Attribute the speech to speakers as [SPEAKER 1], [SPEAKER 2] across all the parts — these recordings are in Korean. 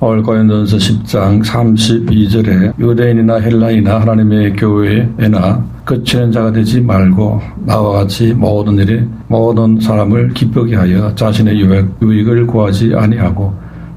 [SPEAKER 1] 오늘 고린도전서 10장 32절에 유대인이나 헬라인이나 하나님의 교회에나 그치는 자가 되지 말고 나와 같이 모든 일에 모든 사람을 기쁘게 하여 자신의 유익을 구하지 아니하고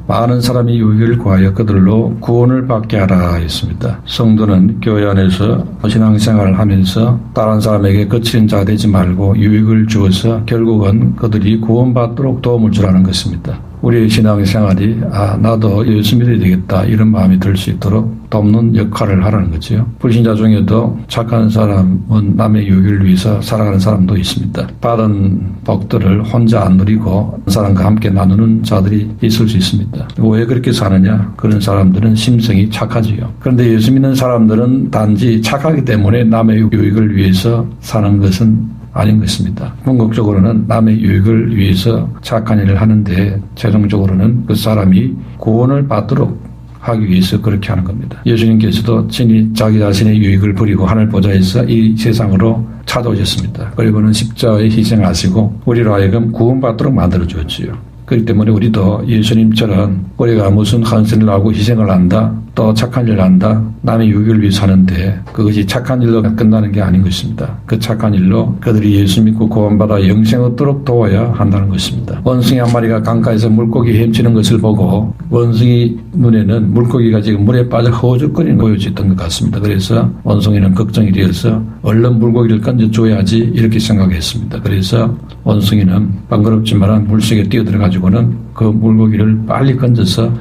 [SPEAKER 1] 많은 사람이 유익을 구하여 그들로 구원을 받게 하라 했습니다. 성도는 교회 안에서 신앙생활을 하면서 다른 사람에게 거치는 자가 되지 말고 유익을 주어서 결국은 그들이 구원받도록 도움을 주라는 것입니다. 우리의 신앙생활이 나도 예수 믿어야 되겠다 이런 마음이 들 수 있도록 돕는 역할을 하라는 거죠. 불신자 중에도 착한 사람은 남의 유익을 위해서 살아가는 사람도 있습니다. 받은 복들을 혼자 안 누리고 사람과 함께 나누는 자들이 있을 수 있습니다. 왜 그렇게 사느냐? 그런 사람들은 심성이 착하지요. 그런데 예수 믿는 사람들은 단지 착하기 때문에 남의 유익을 위해서 사는 것은 아닌 것입니다. 궁극적으로는 남의 유익을 위해서 착한 일을 하는데 최종적으로는 그 사람이 구원을 받도록 하기 위해서 그렇게 하는 겁니다. 예수님께서도 친히 자기 자신의 유익을 버리고 하늘 보좌에서 이 세상으로 찾아오셨습니다. 그리고는 십자가에 희생하시고 우리로 하여금 구원받도록 만들어 주었지요. 그렇기 때문에 우리도 예수님처럼 우리가 무슨 헌신을 하고 희생을 한다, 또 착한 일을 한다, 남의 유익을 위해서 하는데 그것이 착한 일로 끝나는 게 아닌 것입니다. 그 착한 일로 그들이 예수 믿고 구원받아 영생 얻도록 도와야 한다는 것입니다. 원숭이 한 마리가 강가에서 물고기 헤엄치는 것을 보고 원숭이 눈에는 물고기가 지금 물에 빠져 허우적거리는 거 보여졌던 것 같습니다. 그래서 원숭이는 걱정이 되어서 얼른 물고기를 건져줘야지 이렇게 생각했습니다. 그래서 원숭이는 번거롭지만 물속에 뛰어들어가지고는 그 물고기를 빨리 건져서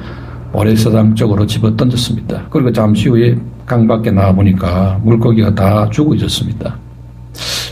[SPEAKER 1] 모래사장 쪽으로 집어 던졌습니다. 그리고 잠시 후에 강 밖에 나와보니까 물고기가 다 죽어 있었습니다.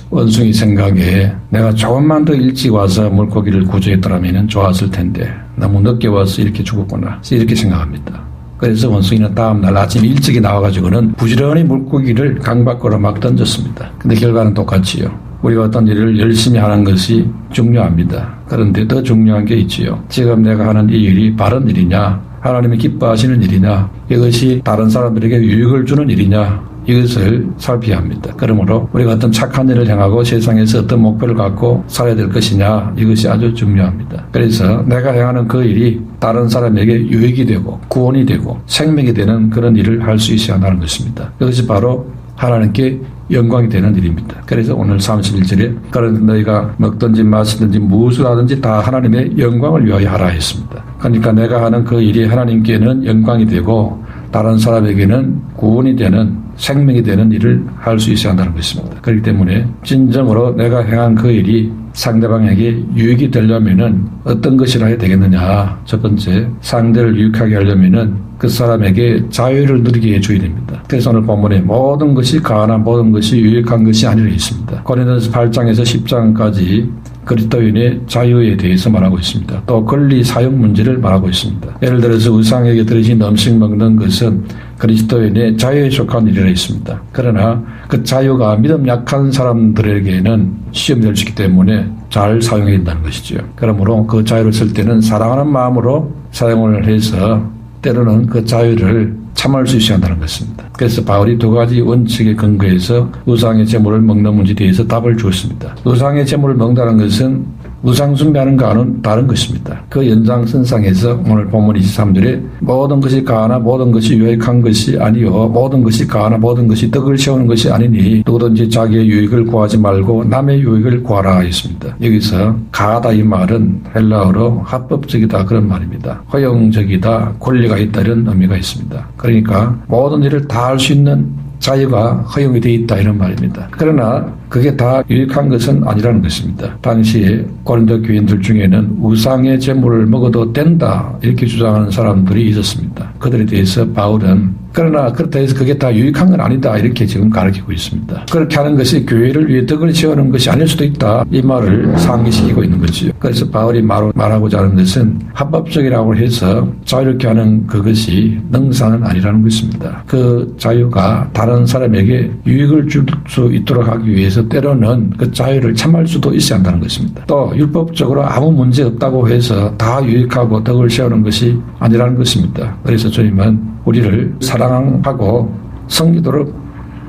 [SPEAKER 1] 원숭이 생각에 내가 조금만 더 일찍 와서 물고기를 구조했더라면 좋았을 텐데 너무 늦게 와서 이렇게 죽었구나 이렇게 생각합니다. 그래서 원숭이는 다음날 아침 일찍이 나와가지고는 부지런히 물고기를 강 밖으로 막 던졌습니다. 근데 결과는 똑같지요. 우리가 어떤 일을 열심히 하는 것이 중요합니다. 그런데 더 중요한 게 있지요. 지금 내가 하는 이 일이 바른 일이냐, 하나님이 기뻐하시는 일이냐, 이것이 다른 사람들에게 유익을 주는 일이냐, 이것을 살펴야 합니다. 그러므로 우리가 어떤 착한 일을 행하고 세상에서 어떤 목표를 갖고 살아야 될 것이냐, 이것이 아주 중요합니다. 그래서 내가 행하는 그 일이 다른 사람에게 유익이 되고 구원이 되고 생명이 되는 그런 일을 할 수 있어야 한다는 것입니다. 그것이 바로 하나님께 영광이 되는 일입니다. 그래서 오늘 31절에 그런 너희가 먹든지 마시든지 무엇을 하든지 다 하나님의 영광을 위하여 하라 했습니다. 그러니까 내가 하는 그 일이 하나님께는 영광이 되고 다른 사람에게는 구원이 되는 생명이 되는 일을 할 수 있어야 한다는 것입니다. 그렇기 때문에 진정으로 내가 행한 그 일이 상대방에게 유익이 되려면은 어떤 것이라 해야 되겠느냐. 첫 번째, 상대를 유익하게 하려면은 그 사람에게 자유를 누리게 해줘야 됩니다. 그래서 오늘 본문에 모든 것이 가난한 모든 것이 유익한 것이 아니라 있습니다. 고린도전서 8장에서 10장까지 그리스도인의 자유에 대해서 말하고 있습니다. 또 권리 사용 문제를 말하고 있습니다. 예를 들어서 우상에게 드려진 음식 먹는 것은 그리스도인의 자유에 속한 일이라 있습니다. 그러나 그 자유가 믿음 약한 사람들에게는 시험이 될 수 있기 때문에 잘 사용해야 된다는 것이죠. 그러므로 그 자유를 쓸 때는 사랑하는 마음으로 사용을 해서 때로는 그 자유를 참을 수 있어야 한다는 것입니다. 그래서 바울이 두 가지 원칙에 근거해서 우상의 제물을 먹는 문제에 대해서 답을 주었습니다. 우상의 제물을 먹는다는 것은 우상 숭배하는 것과는 다른 것입니다. 그 연장선상에서 오늘 본문 23절에 모든 것이 가하나 모든 것이 유익한 것이 아니요 모든 것이 가하나 모든 것이 덕을 세우는 것이 아니니 누구든지 자기의 유익을 구하지 말고 남의 유익을 구하라 했습니다. 여기서 가하다 이 말은 헬라어로 합법적이다 그런 말입니다. 허용적이다, 권리가 있다 이런 의미가 있습니다. 그러니까 모든 일을 다 할 수 있는 자유가 허용이 되어 있다 이런 말입니다. 그러나 그게 다 유익한 것은 아니라는 것입니다. 당시에 고린도 교인들 중에는 우상의 제물을 먹어도 된다 이렇게 주장하는 사람들이 있었습니다. 그들에 대해서 바울은 그러나 그렇다 해서 그게 다 유익한 건 아니다 이렇게 지금 가르치고 있습니다. 그렇게 하는 것이 교회를 위해 덕을 세우는 것이 아닐 수도 있다 이 말을 상기시키고 있는 거지요. 그래서 바울이 말하고자 하는 것은 합법적이라고 해서 자유롭게 하는 그것이 능사는 아니라는 것입니다. 그 자유가 다른 사람에게 유익을 줄 수 있도록 하기 위해서 때로는 그 자유를 참을 수도 있어야 한다는 것입니다. 또 율법적으로 아무 문제 없다고 해서 다 유익하고 덕을 세우는 것이 아니라는 것입니다. 그래서 주님은 우리를 사랑하고 섬기도록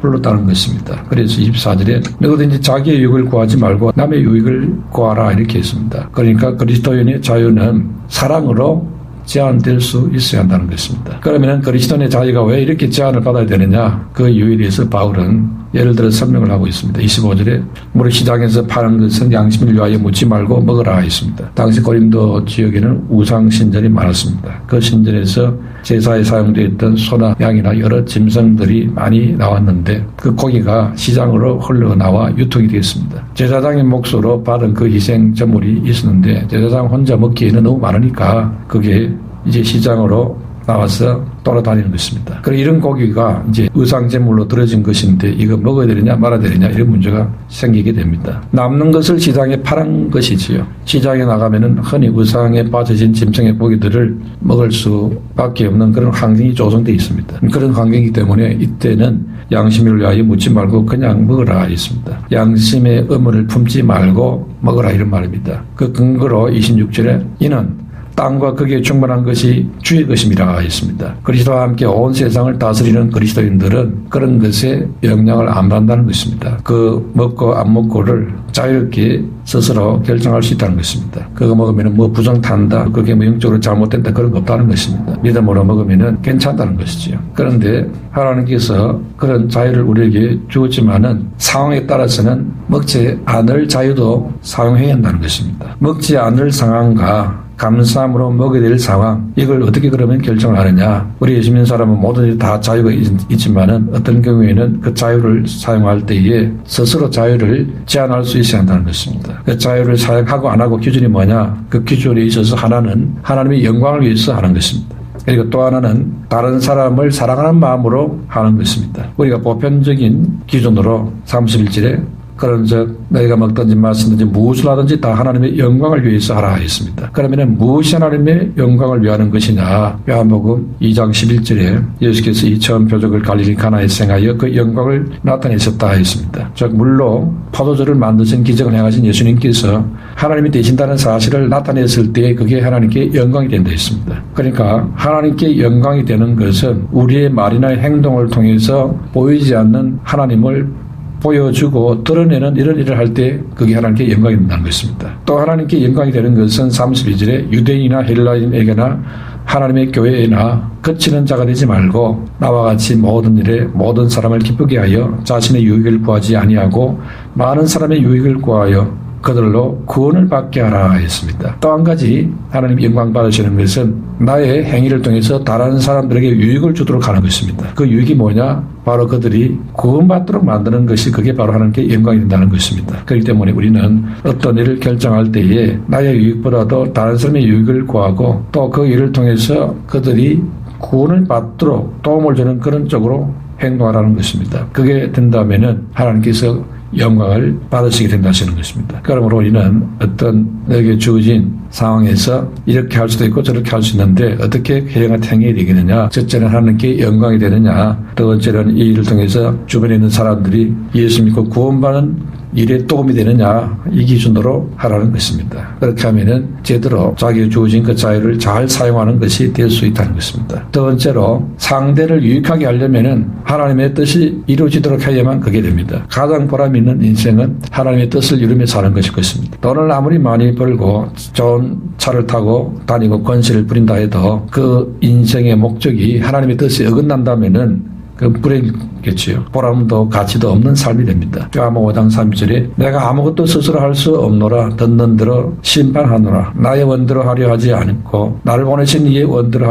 [SPEAKER 1] 불렀다는 것입니다. 그래서 24절에 누구든지 자기의 유익을 구하지 말고 남의 유익을 구하라 이렇게 했습니다. 그러니까 그리스도인의 자유는 사랑으로 제한될 수 있어야 한다는 것입니다. 그러면 그리스도인의 자유가 왜 이렇게 제한을 받아야 되느냐? 그 이유에 대해서 바울은 예를 들어 설명을 하고 있습니다. 25절에 무릇 시장에서 파는 것은 양심을 위하여 묻지 말고 먹으라 했습니다. 당시 고린도 지역에는 우상 신전이 많았습니다. 그 신전에서 제사에 사용되었던 소나 양이나 여러 짐승들이 많이 나왔는데 그 고기가 시장으로 흘러나와 유통이 되었습니다. 제사장의 몫으로 받은 그 희생 제물이 있었는데 제사장 혼자 먹기에는 너무 많으니까 그게 이제 시장으로 나와서 돌아다니는 것입니다. 그리고 이런 고기가 이제 의상제물로 들어진 것인데 이거 먹어야 되느냐 말아야 되느냐 이런 문제가 생기게 됩니다. 남는 것을 시장에 파는 것이지요. 시장에 나가면은 흔히 의상에 빠져진 짐승의 고기들을 먹을 수밖에 없는 그런 환경이 조성되어 있습니다. 그런 환경이기 때문에 이때는 양심을 위하여 묻지 말고 그냥 먹으라 했습니다. 양심의 의무를 품지 말고 먹으라 이런 말입니다. 그 근거로 26절에 이는 땅과 거기에 충만한 것이 주의 것임이라 했습니다. 그리스도와 함께 온 세상을 다스리는 그리스도인들은 그런 것에 영향을 안 받는다는 것입니다. 그 먹고 안 먹고를 자유롭게 스스로 결정할 수 있다는 것입니다. 그거 먹으면 뭐 부정탄다, 그게 뭐 영적으로 잘못된다 그런 거 없다는 것입니다. 믿음으로 먹으면 괜찮다는 것이지요. 그런데 하나님께서 그런 자유를 우리에게 주었지만은 상황에 따라서는 먹지 않을 자유도 사용해야 한다는 것입니다. 먹지 않을 상황과 감사함으로 먹어야 될 상황, 이걸 어떻게 그러면 결정을 하느냐? 우리 예수 믿는 사람은 모든 다 자유가 있지만은 어떤 경우에는 그 자유를 사용할 때에 스스로 자유를 제한할 수 있어야 한다는 것입니다. 그 자유를 사용하고 안 하고 기준이 뭐냐? 그 기준에 있어서 하나는 하나님의 영광을 위해서 하는 것입니다. 그리고 또 하나는 다른 사람을 사랑하는 마음으로 하는 것입니다. 우리가 보편적인 기준으로 31절에 그런즉 너희가 먹든지 마시든지 무엇을 하든지 다 하나님의 영광을 위해서 하라 했습니다. 그러면 무엇이 하나님의 영광을 위하는 것이냐? 요한복음 2장 11절에 예수께서 이 처음 표적을 갈릴리 가나에서 행하여 그 영광을 나타내셨다 했습니다. 즉 물로 포도주를 만드신 기적을 행하신 예수님께서 하나님이 되신다는 사실을 나타냈을 때 그게 하나님께 영광이 된다 했습니다. 그러니까 하나님께 영광이 되는 것은 우리의 말이나 행동을 통해서 보이지 않는 하나님을 보여주고 드러내는 이런 일을 할 때 그게 하나님께 영광이 된다는 것입니다. 또 하나님께 영광이 되는 것은 32절에 유대인이나 헬라인에게나 하나님의 교회에나 그치는 자가 되지 말고 나와 같이 모든 일에 모든 사람을 기쁘게 하여 자신의 유익을 구하지 아니하고 많은 사람의 유익을 구하여 그들로 구원을 받게 하라 했습니다. 또 한 가지 하나님 영광 받으시는 것은 나의 행위를 통해서 다른 사람들에게 유익을 주도록 하는 것입니다. 그 유익이 뭐냐? 바로 그들이 구원받도록 만드는 것이 그게 바로 하나님께 영광이 된다는 것입니다. 그렇기 때문에 우리는 어떤 일을 결정할 때에 나의 유익보다도 다른 사람의 유익을 구하고 또 그 일을 통해서 그들이 구원을 받도록 도움을 주는 그런 쪽으로 행동하라는 것입니다. 그게 된다면은 하나님께서 영광을 받으시게 된다는 것입니다. 그러므로 우리는 어떤 내게 주어진 상황에서 이렇게 할 수도 있고 저렇게 할 수 있는데 어떻게 행해야 되겠느냐? 첫째는 하나님께 영광이 되느냐? 두 번째는 이 일을 통해서 주변에 있는 사람들이 예수 믿고 구원받는 일에 도움이 되느냐? 이 기준으로 하라는 것입니다. 그렇게 하면은 제대로 자기가 주어진 그 자유를 잘 사용하는 것이 될 수 있다는 것입니다. 두 번째로 상대를 유익하게 하려면은 하나님의 뜻이 이루어지도록 해야만 그게 됩니다. 가장 보람 있는 인생은 하나님의 뜻을 이루며 사는 것일 것입니다. 돈을 아무리 많이 벌고 좋은 차를 타고 다니고 권세를 부린다 해도 그 인생의 목적이 하나님의 뜻에 어긋난다면은 그 불행이겠지요. 보람도 가치도 없는 삶이 됩니다. 요한복음 5장 3절에 내가 아무것도 스스로 할 수 없노라 듣는 대로 심판하노라. 나의 원대로 하려 하지 않고 나를 보내신 이의 원대로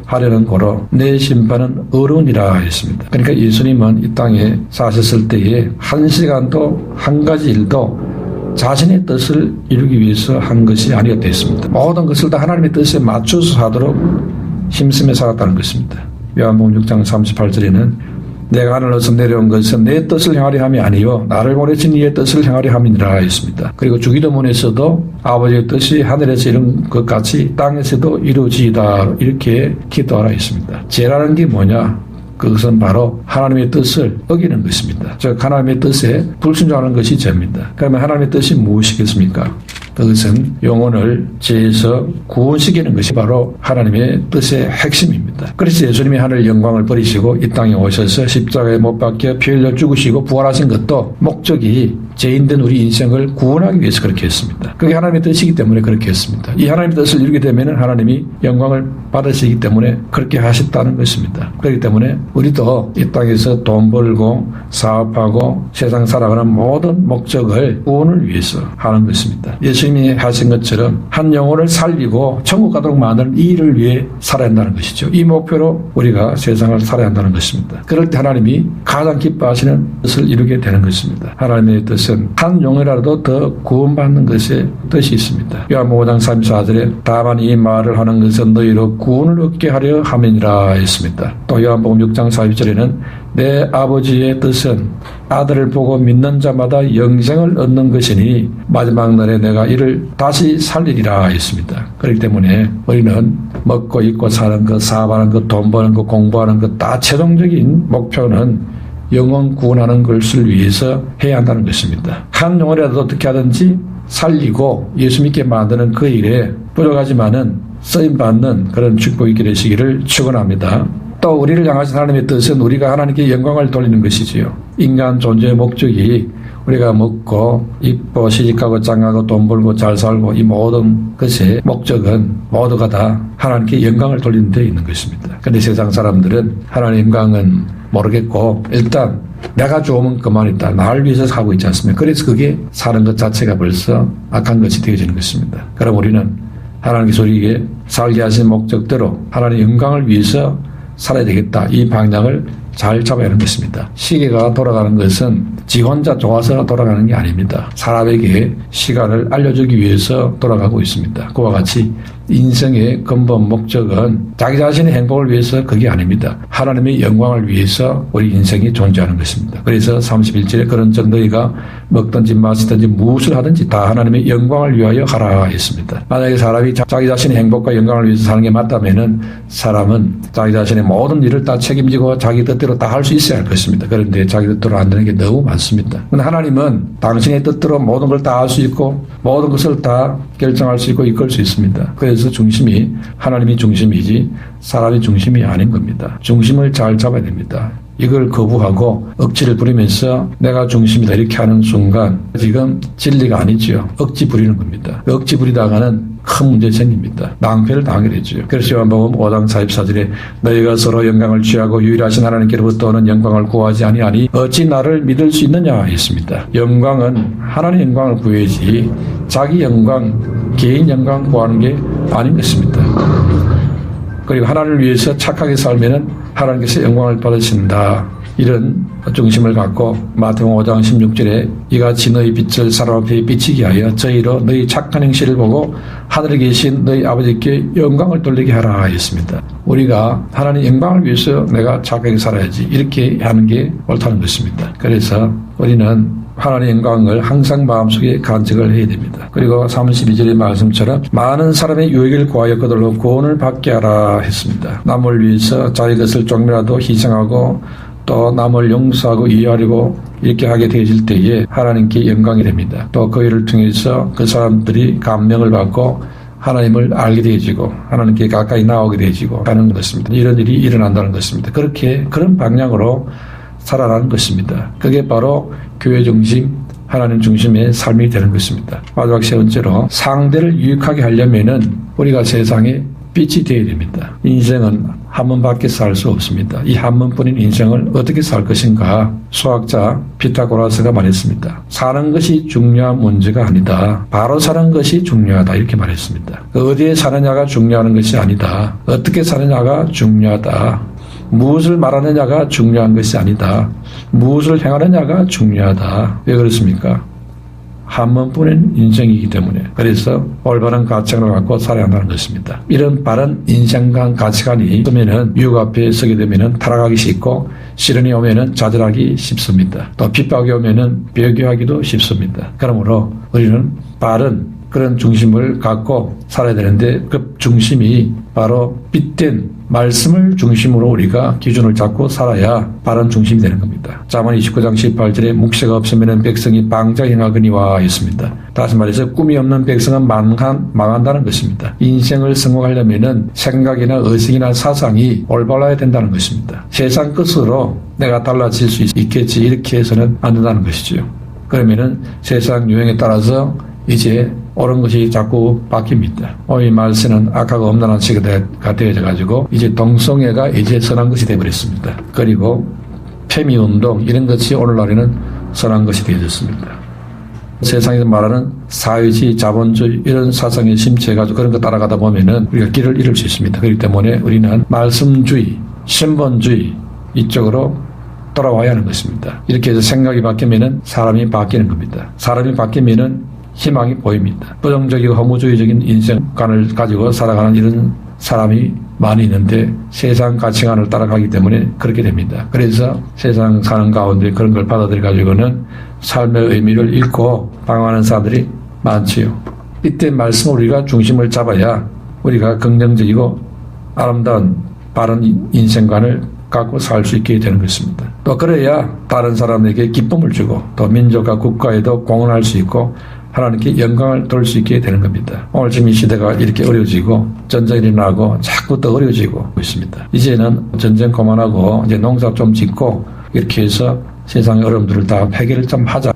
[SPEAKER 1] 하려는 고로 내 심판은 어려우니라 했습니다. 그러니까 예수님은 이 땅에 사셨을 때에 한 시간도 한 가지 일도 자신의 뜻을 이루기 위해서 한 것이 아니었다 했습니다. 모든 것을 다 하나님의 뜻에 맞춰서 하도록 힘쓰며 살았다는 것입니다. 요한복음 6장 38절에는 내가 하늘에서 내려온 것은 내 뜻을 행하려 함이 아니요 나를 보내신 이의 뜻을 행하려 함이니라 했습니다. 그리고 주기도문에서도 아버지의 뜻이 하늘에서 이룬 것 같이 땅에서도 이루어지이다 이렇게 기도하라 했습니다. 죄라는 게 뭐냐? 그것은 바로 하나님의 뜻을 어기는 것입니다. 즉 하나님의 뜻에 불순종하는 것이 죄입니다. 그러면 하나님의 뜻이 무엇이겠습니까? 그것은 영혼을 죄에서 구원시키는 것이 바로 하나님의 뜻의 핵심입니다. 그래서 예수님이 하늘 영광을 버리시고 이 땅에 오셔서 십자가에 못 박혀 피 흘려 죽으시고 부활하신 것도 목적이 죄인된 우리 인생을 구원하기 위해서 그렇게 했습니다. 그게 하나님의 뜻이기 때문에 그렇게 했습니다. 이 하나님의 뜻을 이루게 되면 하나님이 영광을 받으시기 때문에 그렇게 하셨다는 것입니다. 그렇기 때문에 우리도 이 땅에서 돈 벌고 사업하고 세상 살아가는 모든 목적을 구원을 위해서 하는 것입니다. 예수님이 하신 것처럼 한 영혼을 살리고 천국 가도록 만드는 이 일을 위해 살아야 한다는 것이죠. 이 목표로 우리가 세상을 살아야 한다는 것입니다. 그럴 때 하나님이 가장 기뻐하시는 뜻을 이루게 되는 것입니다. 하나님의 뜻은 한 영혼이라도 더 구원받는 것에 뜻이 있습니다. 요한복음 5장 34절에 다만 이 말을 하는 것은 너희로 구원을 얻게 하려 함이니라 했습니다. 또 요한복음 6장 42절에는 내 아버지의 뜻은 아들을 보고 믿는 자마다 영생을 얻는 것이니 마지막 날에 내가 이를 다시 살리리라 했습니다. 그렇기 때문에 우리는 먹고 입고 사는 것, 사업하는 것, 돈 버는 것, 공부하는 것 다 최종적인 목표는 영혼 구원하는 것을 위해서 해야 한다는 것입니다. 한 영혼이라도 어떻게 하든지 살리고 예수 믿게 만드는 그 일에 부족하지만은 쓰임받는 그런 축복이 있게 되시기를 축원합니다. 또 우리를 향하신 하나님의 뜻은 우리가 하나님께 영광을 돌리는 것이지요. 인간 존재의 목적이 우리가 먹고 입고 시집가고 장가고 돈 벌고 잘 살고 이 모든 것의 목적은 모두가 다 하나님께 영광을 돌리는 데 있는 것입니다. 그런데 세상 사람들은 하나님의 영광은 모르겠고 일단 내가 좋으면 그만이다. 나를 위해서 사고 있지 않습니까? 그래서 그게 사는 것 자체가 벌써 악한 것이 되어지는 것입니다. 그럼 우리는 하나님께서 우리에게 살게 하신 목적대로 하나님의 영광을 위해서 살아야 되겠다. 이 방향을 잘 잡아야 하는 것입니다. 시계가 돌아가는 것은 지 혼자 좋아서 돌아가는 게 아닙니다. 사람에게 시간을 알려주기 위해서 돌아가고 있습니다. 그와 같이 인생의 근본 목적은 자기 자신의 행복을 위해서 그게 아닙니다. 하나님의 영광을 위해서 우리 인생이 존재하는 것입니다. 그래서 31절에 그런즉 너희가 먹든지 마시든지 무엇을 하든지 다 하나님의 영광을 위하여 하라 했습니다. 만약에 사람이 자기 자신의 행복과 영광을 위해서 사는 게 맞다면은 사람은 자기 자신의 모든 일을 다 책임지고 자기 뜻대로 다 할 수 있어야 할 것입니다. 그런데 자기 뜻대로 안 되는 게 너무 많습니다. 그런데 하나님은 당신의 뜻대로 모든 걸 다 할 수 있고 모든 것을 다 결정할 수 있고 이끌 수 있습니다. 그래서 중심이 하나님이 중심이지 사람이 중심이 아닌 겁니다. 중심을 잘 잡아야 됩니다. 이걸 거부하고 억지를 부리면서 내가 중심이다 이렇게 하는 순간 지금 진리가 아니지요. 억지 부리는 겁니다. 억지 부리다가는 큰 문제 생깁니다. 낭패를 당하게 되죠. 그래서 요한복음 5장 44절에 너희가 서로 영광을 취하고 유일하신 하나님께로부터 오는 영광을 구하지 아니하니 어찌 나를 믿을 수 있느냐 했습니다. 영광은 하나님 영광을 구해야지 자기 영광, 개인 영광 구하는 게 아닌 것입니다. 그리고 하나님을 위해서 착하게 살면은 하나님께서 영광을 받으신다. 이런 중심을 갖고 마태복음 5장 16절에 이같이 너희 빛을 사람 앞에 비치게 하여 저희로 너희 착한 행실을 보고 하늘에 계신 너희 아버지께 영광을 돌리게 하라 했습니다. 우리가 하나님 영광을 위해서 내가 착하게 살아야지 이렇게 하는 게 옳다는 것입니다. 그래서 우리는 하나님의 영광을 항상 마음속에 간직을 해야 됩니다. 그리고 32절의 말씀처럼 많은 사람의 유익을 구하여 그들로 구원을 받게 하라 했습니다. 남을 위해서 자기 것을 조금이라도 희생하고 또 남을 용서하고 이해하려고 이렇게 하게 되어질 때에 하나님께 영광이 됩니다. 또 그 일을 통해서 그 사람들이 감명을 받고 하나님을 알게 되어지고 하나님께 가까이 나오게 되어지고 하는 것입니다. 이런 일이 일어난다는 것입니다. 그런 방향으로 살아가는 것입니다. 그게 바로 교회 중심, 하나님 중심의 삶이 되는 것입니다. 마지막 세 번째로 상대를 유익하게 하려면은 우리가 세상에 빛이 되어야 됩니다. 인생은 한 번밖에 살 수 없습니다. 이 한 번뿐인 인생을 어떻게 살 것인가? 수학자 피타고라스가 말했습니다. 사는 것이 중요한 문제가 아니다. 바로 사는 것이 중요하다. 이렇게 말했습니다. 어디에 사느냐가 중요한 것이 아니다. 어떻게 사느냐가 중요하다. 무엇을 말하느냐가 중요한 것이 아니다. 무엇을 행하느냐가 중요하다. 왜 그렇습니까? 한 번뿐인 인생이기 때문에. 그래서 올바른 가치관을 갖고 살아야 한다는 것입니다. 이런 바른 인생관 가치관이 있으면은 유혹 앞에 서게 되면은 타락하기 쉽고 시련이 오면은 좌절하기 쉽습니다. 또 핍박이 오면은 배교하기도 쉽습니다. 그러므로 우리는 바른 그런 중심을 갖고 살아야 되는데 그 중심이 바로 빛된 말씀을 중심으로 우리가 기준을 잡고 살아야 바른 중심이 되는 겁니다. 잠언 29장 18절에 묵새가 없으면 백성이 방자행하거니와 있습니다. 다시 말해서 꿈이 없는 백성은 망한다는 것입니다. 인생을 성공하려면 생각이나 의식이나 사상이 올바라야 된다는 것입니다. 세상 끝으로 내가 달라질 수 있겠지 이렇게 해서는 안 된다는 것이죠. 그러면은 세상 유행에 따라서 이제 옳은 것이 자꾸 바뀝니다. 오늘 말세는 악하고 엄란한 시대가 되어져 가지고 이제 동성애가 이제 선한 것이 되어버렸습니다. 그리고 페미운동 이런 것이 오늘날에는 선한 것이 되어졌습니다. 세상에서 말하는 사회주의, 자본주의 이런 사상에 심취해가지고 그런 거 따라가다 보면은 우리가 길을 잃을 수 있습니다. 그렇기 때문에 우리는 말씀주의, 신본주의 이쪽으로 돌아와야 하는 것입니다. 이렇게 해서 생각이 바뀌면은 사람이 바뀌는 겁니다. 사람이 바뀌면은 희망이 보입니다. 부정적이고 허무주의적인 인생관을 가지고 살아가는 이런 사람이 많이 있는데 세상 가치관을 따라가기 때문에 그렇게 됩니다. 그래서 세상 사는 가운데 그런 걸 받아들여 가지고는 삶의 의미를 잃고 방황하는 사람들이 많지요. 이때 말씀을 우리가 중심을 잡아야 우리가 긍정적이고 아름다운 바른 인생관을 갖고 살 수 있게 되는 것입니다. 또 그래야 다른 사람에게 기쁨을 주고 또 민족과 국가에도 공헌할 수 있고 하나님께 영광을 돌 수 있게 되는 겁니다. 오늘 지금 이 시대가 이렇게 어려워지고 전쟁이 일어나고 자꾸 더 어려워지고 있습니다. 이제는 전쟁 그만하고 이제 농사 좀 짓고 이렇게 해서 세상의 어려움들을 다 해결을 좀 하자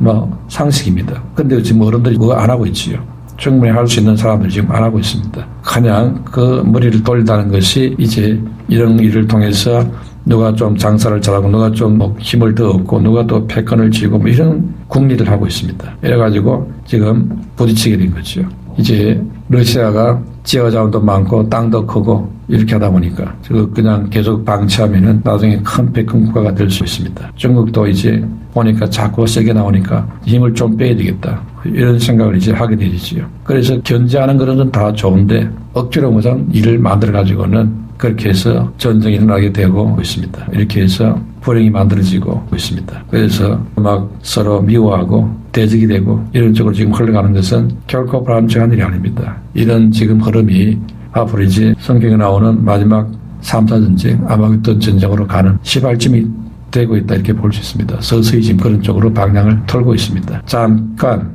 [SPEAKER 1] 상식입니다. 근데 지금 어른들이 그거 안 하고 있지요. 충분히 할 수 있는 사람들이 지금 안 하고 있습니다. 그냥 그 머리를 돌린다는 것이 이제 이런 일을 통해서 누가 좀 장사를 잘하고 누가 좀 힘을 더 얻고 누가 또 패권을 쥐고 이런 궁리를 하고 있습니다. 이래가지고 지금 부딪히게 된 거죠. 이제 러시아가 지하 자원도 많고 땅도 크고 이렇게 하다 보니까 그냥 계속 방치하면은 나중에 큰 패권 국가가 될 수 있습니다. 중국도 이제 보니까 자꾸 세게 나오니까 힘을 좀 빼야 되겠다. 이런 생각을 이제 하게 되지요. 그래서 견제하는 그런 건 다 좋은데 억지로 무슨 일을 만들어 가지고는 그렇게 해서 전쟁이 일어나게 되고 있습니다. 이렇게 해서 불행이 만들어지고 있습니다. 그래서 막 서로 미워하고 대적이 되고 이런 쪽으로 지금 흘러가는 것은 결코 바람직한 일이 아닙니다. 이런 지금 흐름이 앞으로 이제 성경에 나오는 마지막 3차 전쟁, 아마겟돈 전쟁으로 가는 시발점이 되고 있다 이렇게 볼 수 있습니다. 서서히 지금 그런 쪽으로 방향을 털고 있습니다. 잠깐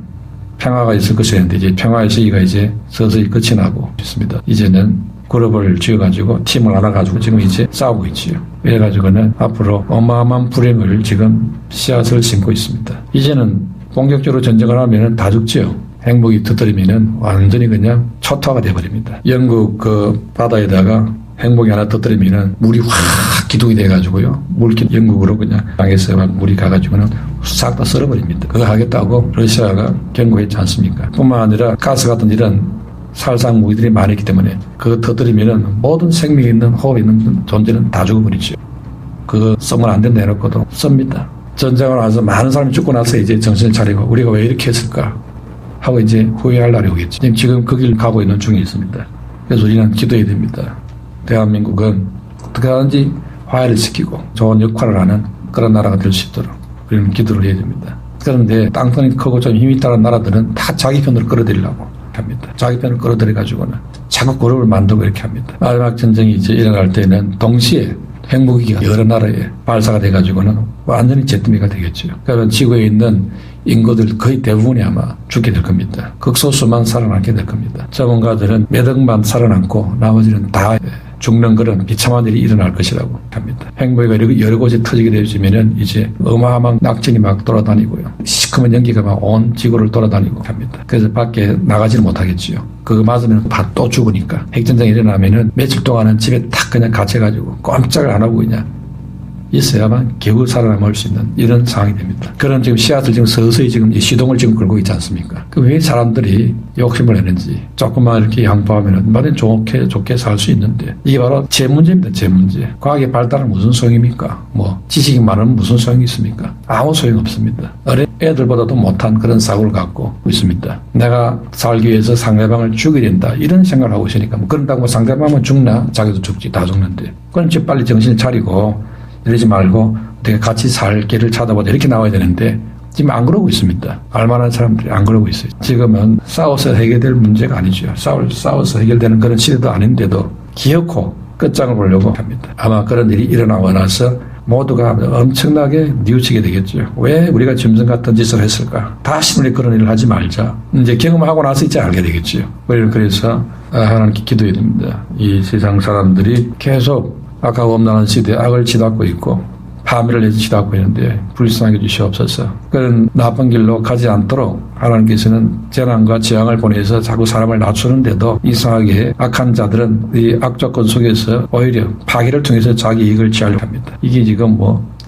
[SPEAKER 1] 평화가 있을 것이었는데 이제 평화의 시기가 이제 서서히 끝이 나고 있습니다. 이제는 그룹을 지어가지고 팀을 알아가지고 지금 이제 싸우고 있지요. 이래가지고는 앞으로 어마어마한 불행을 지금 씨앗을 심고 있습니다. 이제는 본격적으로 전쟁을 하면은 다 죽지요. 행복이 터뜨리면은 완전히 그냥 초토화가 돼버립니다. 영국 그 바다에다가 행복이 하나 터뜨리면은 물이 확 기둥이 돼가지고요. 물길 영국으로 그냥 땅에서 막 물이 가가지고는 싹 다 썰어버립니다. 그거 하겠다고 러시아가 경고했지 않습니까? 뿐만 아니라 가스 같은 이런 살상 무기들이 많이 있기 때문에 그거 터뜨리면은 모든 생명이 있는 호흡이 있는 존재는 다 죽어버리죠. 그거 쓰면 안 된다 해놓고도 씁니다. 전쟁을 와서 많은 사람이 죽고 나서 이제 정신을 차리고 우리가 왜 이렇게 했을까 하고 이제 후회할 날이 오겠지. 지금 그 길 가고 있는 중에 있습니다. 그래서 우리는 기도해야 됩니다. 대한민국은 어떻게 하든지 화해를 시키고 좋은 역할을 하는 그런 나라가 될 수 있도록 우리는 기도를 해야 됩니다. 그런데 땅덩이 크고 좀 힘이 있다는 나라들은 다 자기 편으로 끌어들이려고 합니다. 자기 편을 끌어들여가지고는 자꾸 그룹을 만들고 이렇게 합니다. 마지막 전쟁이 이제 일어날 때는 동시에 핵무기가 여러 나라에 발사가 돼가지고는 완전히 잿더미가 되겠죠. 그러면 지구에 있는 인구들 거의 대부분이 아마 죽게 될 겁니다. 극소수만 살아남게 될 겁니다. 전문가들은 몇 억만 살아남고 나머지는 다 죽는 그런 비참한 일이 일어날 것이라고 합니다. 핵무기가 여러 곳에 터지게 되어지면은 이제 어마어마한 낙진이 막 돌아다니고요. 시커먼 연기가 막 온 지구를 돌아다니고 합니다. 그래서 밖에 나가지는 못하겠지요. 그거 맞으면 다 또 죽으니까. 핵전쟁이 일어나면은 며칠 동안은 집에 탁 그냥 갇혀가지고 꼼짝을 안 하고 그냥 있어야만 겨우 살아남을 수 있는 이런 상황이 됩니다. 그런 지금 씨앗을 지금 서서히 지금 시동을 지금 걸고 있지 않습니까? 그 왜 사람들이 욕심을 내는지 조금만 이렇게 양보하면은 말은 좋게 살 수 있는데 이게 바로 제 문제입니다. 제 문제. 과학의 발달은 무슨 소용입니까? 지식이 많으면 무슨 소용이 있습니까? 아무 소용 없습니다. 어린 애들보다도 못한 그런 사고를 갖고 있습니다. 내가 살기 위해서 상대방을 죽여야 된다 이런 생각을 하고 있으니까 그런다고 상대방은 죽나? 자기도 죽지. 다 죽는데. 그럼 지금 빨리 정신을 차리고 이러지 말고 어떻게 같이 살 길을 찾아보자 이렇게 나와야 되는데 지금 안 그러고 있습니다. 알만한 사람들이 안 그러고 있어요. 지금은 싸워서 해결될 문제가 아니죠. 싸워서 해결되는 그런 시대도 아닌데도 기어코 끝장을 보려고 합니다. 아마 그런 일이 일어나고 나서 모두가 엄청나게 뉘우치게 되겠죠. 왜 우리가 짐승 같은 짓을 했을까? 다시 우리 그런 일을 하지 말자. 이제 경험하고 나서 이제 알게 되겠죠. 우리는 그래서 하나님께 기도해야 됩니다. 이 세상 사람들이 계속 악하고 엄란한 시대에 악을 치닫고 있고 함의를 내주시라고 했는데 불쌍하게 주시옵소서. 그런 나쁜 길로 가지 않도록 하나님께서는 재난과 재앙을 보내서 자꾸 사람을 낮추는데도 이상하게 악한 자들은 이 악조건 속에서 오히려 파괴를 통해서 자기 이익을 취하려고 합니다. 이게 지금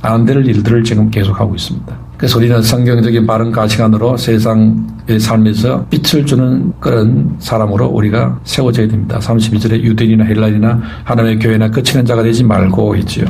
[SPEAKER 1] 안 될 일들을 지금 계속하고 있습니다. 그래서 우리는 성경적인 바른 가치관으로 세상의 삶에서 빛을 주는 그런 사람으로 우리가 세워져야 됩니다. 32절에 유대인이나 헬라인이나 하나님의 교회나 그치는 자가 되지 말고 했지요.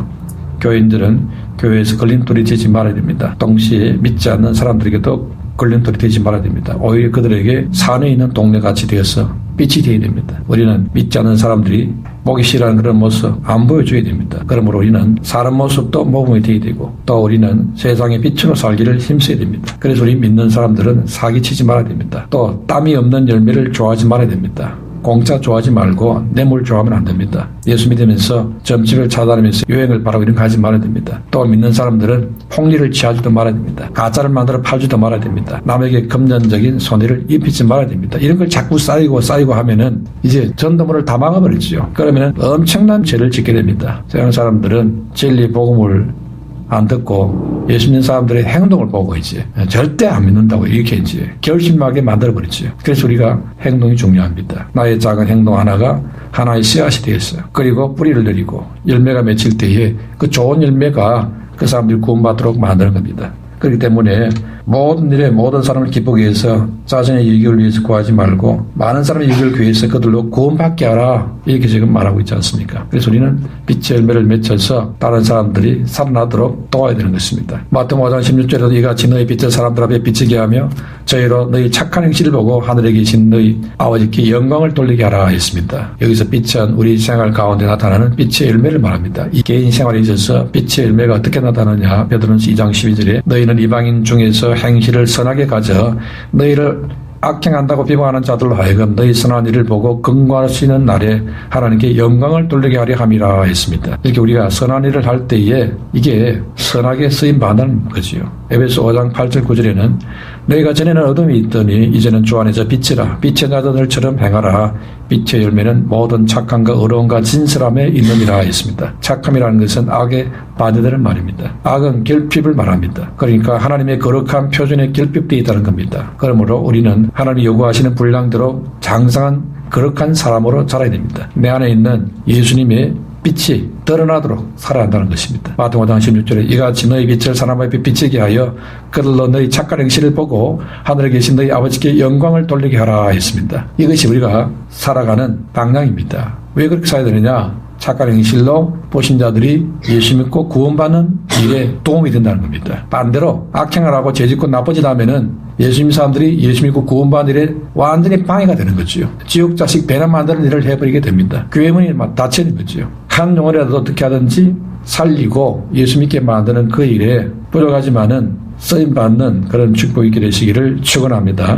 [SPEAKER 1] 교인들은 교회에서 걸림돌이 되지 말아야 됩니다. 동시에 믿지 않는 사람들에게도 걸림돌이 되지 말아야 됩니다. 오히려 그들에게 산에 있는 동네같이 되어서 빛이 되어야 됩니다. 우리는 믿지 않는 사람들이 보기 싫어하는 그런 모습 안 보여줘야 됩니다. 그러므로 우리는 사람 모습도 모범이 되어야 되고 또 우리는 세상의 빛으로 살기를 힘써야 됩니다. 그래서 우리 믿는 사람들은 사기치지 말아야 됩니다. 또 땀이 없는 열매를 좋아하지 말아야 됩니다. 공짜 좋아하지 말고 뇌물 좋아하면 안 됩니다. 예수 믿으면서 점집을 찾아다니면서 유행을 바라고 이런 거 하지 말아야 됩니다. 또 믿는 사람들은 폭리를 취하지도 말아야 됩니다. 가짜를 만들어 팔지도 말아야 됩니다. 남에게 금전적인 손해를 입히지 말아야 됩니다. 이런 걸 자꾸 쌓이고 하면은 이제 전도물을 다 막아버리죠. 그러면은 엄청난 죄를 짓게 됩니다. 세상 사람들은 진리 복음을 안 듣고 예수 믿는 사람들의 행동을 보고 이제 절대 안 믿는다고 이렇게 이제 결심하게 만들어버리죠. 그래서 우리가 행동이 중요합니다. 나의 작은 행동 하나가 하나의 씨앗이 되겠어요. 그리고 뿌리를 내리고 열매가 맺힐 때에 그 좋은 열매가 그 사람들이 구원받도록 만드는 겁니다. 그렇기 때문에 모든 일에 모든 사람을 기쁘게 해서 자신의 이익을 위해서 구하지 말고 많은 사람의 이익을 위해서 그들로 구원받게 하라 이렇게 지금 말하고 있지 않습니까? 그래서 우리는 빛의 열매를 맺혀서 다른 사람들이 살아나도록 도와야 되는 것입니다. 마태복음 5장 16절에도 이같이 너희 빛을 사람들 앞에 비치게 하며 저희로 너희 착한 행실을 보고 하늘에 계신 너희 아버지께 영광을 돌리게 하라 했습니다. 여기서 빛은 우리 생활 가운데 나타나는 빛의 열매를 말합니다. 이 개인 생활에 있어서 빛의 열매가 어떻게 나타나느냐 베드로전서 2장 12절에 너희는 이방인 중에서 행실을 선하게 가져 너희를 악행한다고 비방하는 자들로 하여금 너희 선한 일을 보고 근거할 수 있는 날에 하나님께 영광을 돌리게 하려 함이라 했습니다. 이렇게 우리가 선한 일을 할 때에 이게 선하게 쓰임받는 거지요. 에베소 5장 8절 9절에는 너희가 전에는 어둠이 있더니 이제는 주 안에서 빛이라 빛의 자들처럼 행하라 빛의 열매는 모든 착함과 의로움과 진실함에 있느니라 했습니다. 착함이라는 것은 악에 반대되는 말입니다. 악은 결핍을 말합니다. 그러니까 하나님의 거룩한 표준에 결핍되어 있다는 겁니다. 그러므로 우리는 하나님이 요구하시는 분량대로 장성한 거룩한 사람으로 자라야 됩니다. 내 안에 있는 예수님의 빛이 드러나도록 살아야 한다는 것입니다. 마태복음 5장 16절에 이같이 너희 빛을 사람 앞에 비치게 하여 그들로 너희 착한 행실을 보고 하늘에 계신 너희 아버지께 영광을 돌리게 하라 했습니다. 이것이 우리가 살아가는 방향입니다. 왜 그렇게 살아야 되느냐? 착한 행실로 보신 자들이 예수 믿고 구원받는 일에 도움이 된다는 겁니다. 반대로 악행을 하고 죄짓고 나빠지다 하면은 예수 믿는 사람들이 예수 믿고 구원받는 일에 완전히 방해가 되는 거죠. 지옥 자식 배나 만드는 일을 해버리게 됩니다. 교회 문이 막 닫히는 거죠. 한 영혼이라도 어떻게 하든지 살리고 예수 믿게 만드는 그 일에 부족하지만은 쓰임받는 그런 축복이 되시기를 축원합니다.